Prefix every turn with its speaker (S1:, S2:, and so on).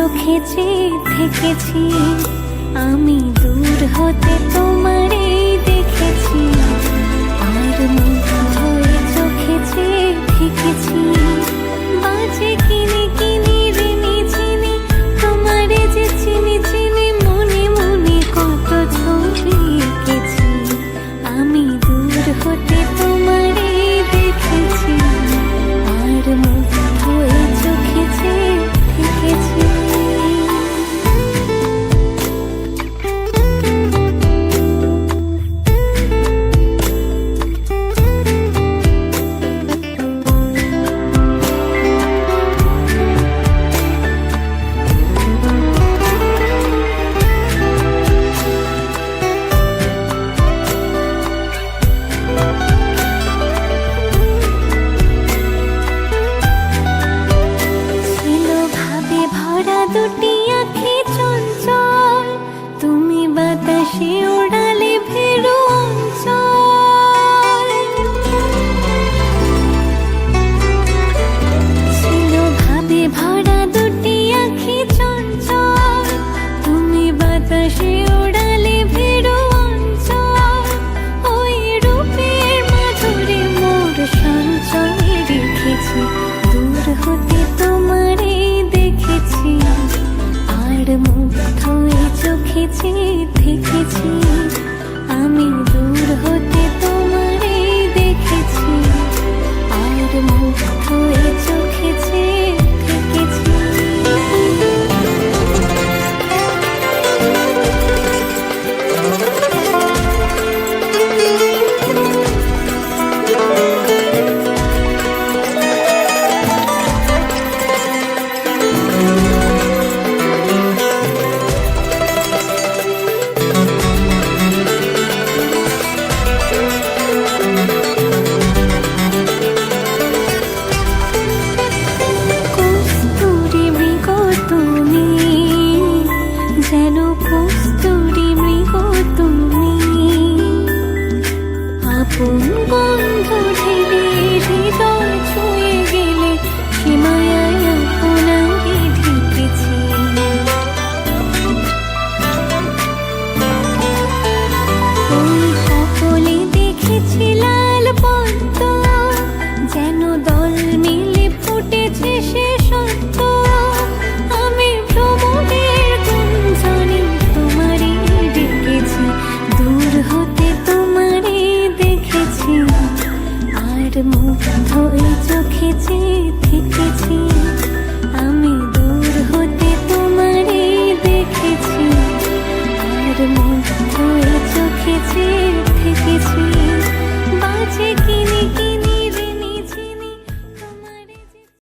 S1: চোখে চেয়ে থেকেছি, আমি দূর হতে তোমারে দেখেছি, আর মুগ্ধ হয়ে চোখে চেয়ে থেকেছি। বাজে কিনে কিনে ঋণী চিনি, তোমারে যে চিনি চিনি, মনে মনে কত ছবি এঁকেছি, আমি দূর হতে তোমারে দেখেছি, আর মুগ্ধ হয়ে চোখে চেয়ে থেকেছি। দুটি আঁখি চঞ্চল, তুমি বাতাসে ওড়ালে ভেরু অঞ্চল। ছিল ভাবে ভরা দুটি আঁখি চঞ্চল, তুমি বাতাসে ওড়ালে ভেরু অঞ্চল। ওই রূপের মাধুরী মোর সঞ্চয়ে রেখেছি, দূর হতে তোমারে দেখেছি, আর মুগ্ধ হয়ে চোখে চেয়ে থেকেছি, আমি দূর হতে তোমার